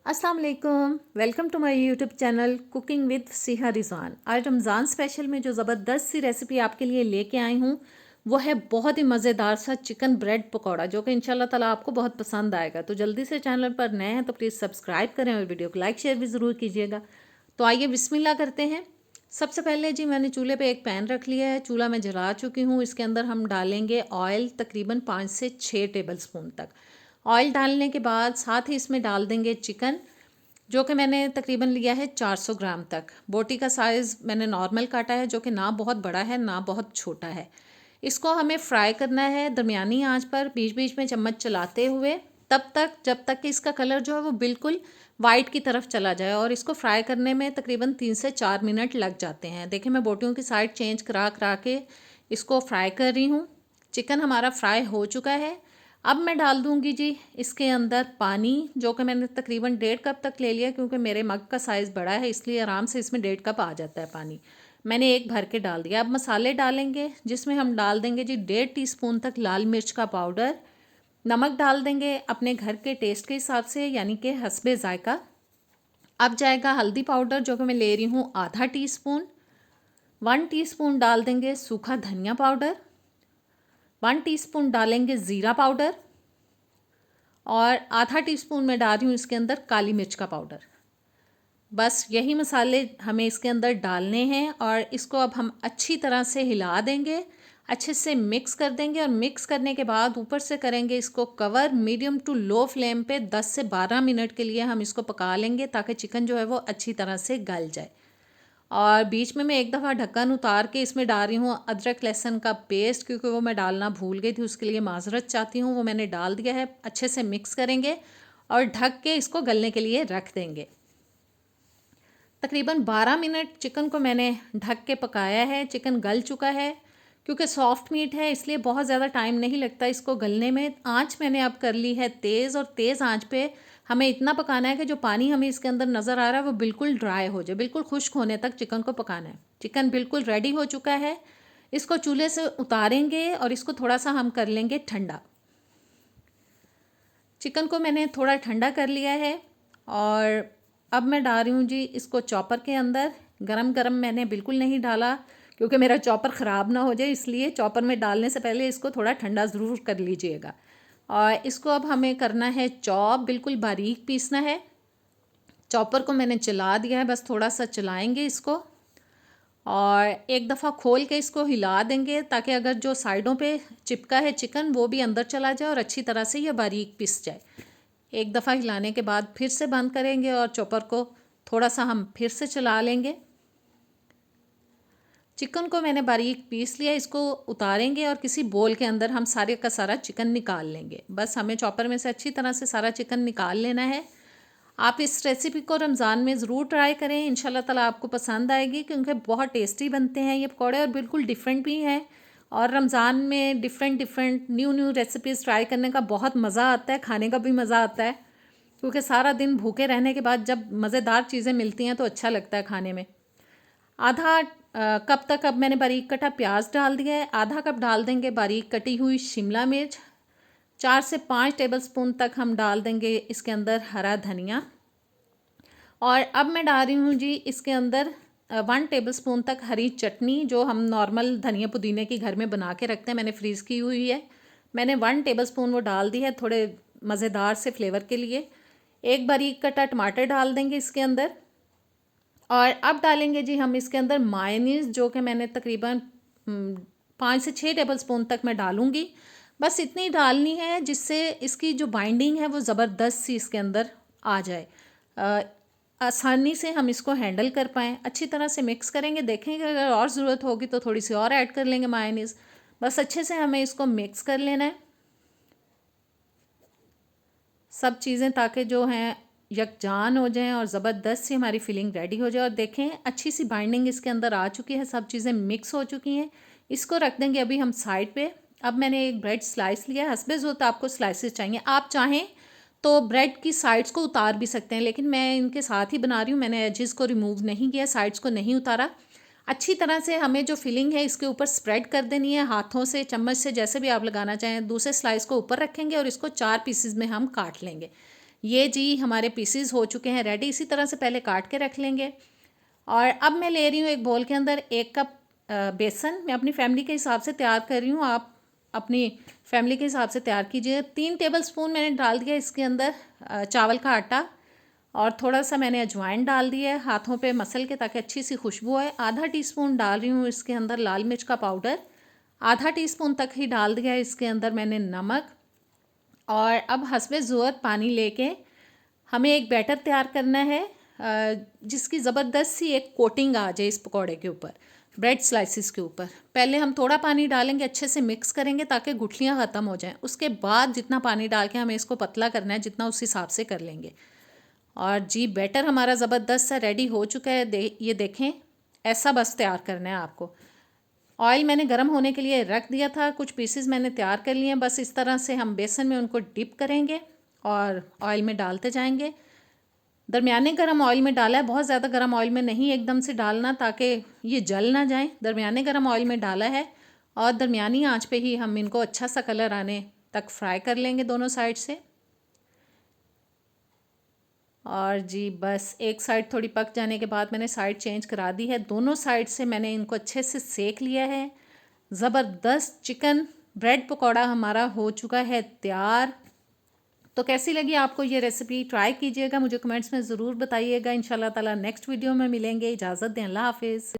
अस्सलाम वालेकुम, welcome to my YouTube channel cooking with Siha Rizwan. आज रमज़ान स्पेशल में जो ज़बरदस्त सी रेसिपी आपके लिए लेके आई हूँ वो है बहुत ही मज़ेदार सा चिकन ब्रेड पकौड़ा, जो कि इंशाल्लाह ताला आपको बहुत पसंद आएगा। तो जल्दी से चैनल पर नए हैं तो प्लीज़ सब्सक्राइब करें और वीडियो को लाइक शेयर भी ज़रूर कीजिएगा। तो आइए बिस्मिल्लाह करते हैं। सबसे पहले जी मैंने चूल्हे पे एक पैन रख लिया है, चूल्हा मैं जला चुकी हूँ। इसके अंदर हम डालेंगे ऑयल तकरीबन 5 से 6 टेबल स्पून तक। ऑयल डालने के बाद साथ ही इसमें डाल देंगे चिकन, जो कि मैंने तकरीबन लिया है 400 ग्राम तक। बोटी का साइज़ मैंने नॉर्मल काटा है, जो कि ना बहुत बड़ा है ना बहुत छोटा है। इसको हमें फ्राई करना है दरमियानी आंच पर, बीच बीच में चम्मच चलाते हुए, तब तक जब तक कि इसका कलर जो है वो बिल्कुल वाइट की तरफ चला जाए। और इसको फ्राई करने में तकरीबन 3 से 4 मिनट लग जाते हैं। देखिए मैं बोटियों की साइड चेंज करा करा के इसको फ्राई कर रही हूँ। चिकन हमारा फ्राई हो चुका है। अब मैं डाल दूंगी जी इसके अंदर पानी, जो कि मैंने तकरीबन 1.5 कप तक ले लिया, क्योंकि मेरे मग का साइज़ बड़ा है इसलिए आराम से इसमें 1.5 कप आ जाता है पानी। मैंने एक भर के डाल दिया। अब मसाले डालेंगे, जिसमें हम डाल देंगे जी 1.5 टीस्पून तक लाल मिर्च का पाउडर। नमक डाल देंगे अपने घर के टेस्ट के हिसाब से, यानी कि हस्बे जायका। अब जाएगा हल्दी पाउडर, जो कि मैं ले रही हूँ आधा टीस्पून। 1 टीस्पून डाल देंगे सूखा धनिया पाउडर। 1 टीस्पून डालेंगे ज़ीरा पाउडर और आधा टीस्पून मैं डाल रही हूँ इसके अंदर काली मिर्च का पाउडर। बस यही मसाले हमें इसके अंदर डालने हैं और इसको अब हम अच्छी तरह से हिला देंगे, अच्छे से मिक्स कर देंगे। और मिक्स करने के बाद ऊपर से करेंगे इसको cover, medium to low flame पे 10 से 12 मिनट के लिए हम इसको पका लेंगे, ताकि चिकन जो है वो अच्छी तरह से गल जाए। और बीच में मैं एक दफ़ा ढक्कन उतार के इसमें डाल रही हूँ अदरक लहसुन का पेस्ट, क्योंकि वो मैं डालना भूल गई थी, उसके लिए माजरत चाहती हूँ। वो मैंने डाल दिया है। अच्छे से मिक्स करेंगे और ढक के इसको गलने के लिए रख देंगे। तकरीबन 12 मिनट चिकन को मैंने ढक के पकाया है। चिकन गल चुका है, क्योंकि सॉफ्ट मीट है इसलिए बहुत ज़्यादा टाइम नहीं लगता इसको गलने में। आंच मैंने अब कर ली है तेज़, और तेज़ आंच पे हमें इतना पकाना है कि जो पानी हमें इसके अंदर नज़र आ रहा है वो बिल्कुल ड्राई हो जाए, बिल्कुल खुश्क होने तक चिकन को पकाना है। चिकन बिल्कुल रेडी हो चुका है। इसको चूल्हे से उतारेंगे और इसको थोड़ा सा हम कर लेंगे ठंडा। चिकन को मैंने थोड़ा ठंडा कर लिया है और अब मैं डाल रही हूँ जी इसको चॉपर के अंदर। गरम गरम मैंने बिल्कुल नहीं डाला, क्योंकि मेरा चॉपर ख़राब ना हो जाए, इसलिए चॉपर में डालने से पहले इसको थोड़ा ठंडा ज़रूर कर लीजिएगा। और इसको अब हमें करना है चॉप, बिल्कुल बारीक पीसना है। चॉपर को मैंने चला दिया है, बस थोड़ा सा चलाएंगे इसको और एक दफ़ा खोल के इसको हिला देंगे, ताकि अगर जो साइडों पे चिपका है चिकन वो भी अंदर चला जाए और अच्छी तरह से ये बारीक पिस जाए। एक दफ़ा हिलाने के बाद फिर से बंद करेंगे और चॉपर को थोड़ा सा हम फिर से चला लेंगे। चिकन को मैंने बारीक पीस लिया, इसको उतारेंगे और किसी बोल के अंदर हम सारे का सारा चिकन निकाल लेंगे। बस हमें चॉपर में से अच्छी तरह से सारा चिकन निकाल लेना है। आप इस रेसिपी को रमज़ान में ज़रूर ट्राई करें, इंशाल्लाह ताला आपको पसंद आएगी, क्योंकि बहुत टेस्टी बनते हैं ये पकौड़े और बिल्कुल डिफरेंट भी हैं। और रमज़ान में different different new new recipes try करने का बहुत मज़ा आता है, खाने का भी मज़ा आता है, क्योंकि सारा दिन भूखे रहने के बाद जब मज़ेदार चीज़ें मिलती हैं तो अच्छा लगता है खाने में। आधा कप तक अब मैंने बारीक कटा प्याज डाल दिया है। आधा कप डाल देंगे बारीक कटी हुई शिमला मिर्च। 4 से 5 टेबलस्पून तक हम डाल देंगे इसके अंदर हरा धनिया। और अब मैं डाल रही हूँ जी इसके अंदर 1 टेबलस्पून तक हरी चटनी, जो हम नॉर्मल धनिया पुदीने की घर में बना के रखते हैं, मैंने फ्रीज़ की हुई है। मैंने 1 टेबलस्पून वो डाल दी है, थोड़े मज़ेदार से फ्लेवर के लिए। एक बारीक कटा टमाटर डाल देंगे इसके अंदर। और अब डालेंगे जी हम इसके अंदर मायोनीज़, जो कि मैंने तकरीबन 5 से 6 टेबलस्पून तक मैं डालूँगी। बस इतनी डालनी है जिससे इसकी जो बाइंडिंग है वो ज़बरदस्त सी इसके अंदर आ जाए, आसानी से हम इसको हैंडल कर पाएँ। अच्छी तरह से मिक्स करेंगे, देखेंगे अगर और ज़रूरत होगी तो थोड़ी सी और ऐड कर लेंगे मायोनीज़। बस अच्छे से हमें इसको मिक्स कर लेना है सब चीज़ें, ताकि जो हैं यकजान हो जाएं और ज़बरदस्त सी हमारी फिलिंग रेडी हो जाए। और देखें अच्छी सी बाइंडिंग इसके अंदर आ चुकी है, सब चीज़ें मिक्स हो चुकी हैं। इसको रख देंगे अभी हम साइड पे। अब मैंने एक ब्रेड स्लाइस लिया है, हस्बे ज़रूरत आपको स्लाइसेस चाहिए, आप चाहें तो ब्रेड की साइड्स को उतार भी सकते हैं, लेकिन मैं इनके साथ ही बना रही हूँ, मैंने एजेस को रिमूव नहीं किया, साइड्स को नहीं उतारा। अच्छी तरह से हमें जो फिलिंग है इसके ऊपर स्प्रेड कर देनी है, हाथों से चम्मच से जैसे भी आप लगाना चाहें। दूसरे स्लाइस को ऊपर रखेंगे और इसको 4 पीसेस में हम काट लेंगे। ये जी हमारे पीसीज हो चुके हैं रेडी। इसी तरह से पहले काट के रख लेंगे। और अब मैं ले रही हूँ एक बोल के अंदर 1 कप बेसन। मैं अपनी फैमिली के हिसाब से तैयार कर रही हूँ, आप अपनी फैमिली के हिसाब से तैयार कीजिए। 3 टेबलस्पून मैंने डाल दिया इसके अंदर चावल का आटा, और थोड़ा सा मैंने अजवाइन डाल दिया है हाथों पे मसल के, ताकि अच्छी सी खुशबू आए। आधा टीस्पून डाल रही हूँ इसके अंदर लाल मिर्च का पाउडर, आधा टीस्पून तक ही डाल दिया है इसके अंदर मैंने नमक। और अब हस्बे ज़रूरत पानी लेके हमें एक बैटर तैयार करना है जिसकी ज़बरदस्त सी एक कोटिंग आ जाए इस पकौड़े के ऊपर, ब्रेड स्लाइसिस के ऊपर। पहले हम थोड़ा पानी डालेंगे, अच्छे से मिक्स करेंगे ताकि गुठलियाँ ख़त्म हो जाएं। उसके बाद जितना पानी डाल के हमें इसको पतला करना है, जितना उस हिसाब से कर लेंगे। और जी बैटर हमारा ज़बरदस्त सा रेडी हो चुका है। ये देखें, ऐसा बस तैयार करना है आपको। ऑयल मैंने गर्म होने के लिए रख दिया था, कुछ पीसेस मैंने तैयार कर लिए हैं। बस इस तरह से हम बेसन में उनको डिप करेंगे और ऑयल में डालते जाएंगे। दरमियाने गर्म ऑयल में डाला है, बहुत ज़्यादा गर्म ऑयल में नहीं एकदम से डालना, ताकि ये जल ना जाए। दरमियाने गर्म ऑयल में डाला है और दरमियानी आंच पे ही हम इनको अच्छा सा कलर आने तक फ्राई कर लेंगे दोनों साइड से। और जी बस एक साइड थोड़ी पक जाने के बाद मैंने साइड चेंज करा दी है। दोनों साइड से मैंने इनको अच्छे से सेक लिया है। ज़बरदस्त चिकन ब्रेड पकौड़ा हमारा हो चुका है तैयार। तो कैसी लगी आपको ये रेसिपी? ट्राई कीजिएगा, मुझे कमेंट्स में ज़रूर बताइएगा। इंशाल्लाह ताला नेक्स्ट वीडियो में मिलेंगे। इजाज़त दें, अल्लाह हाफिज़।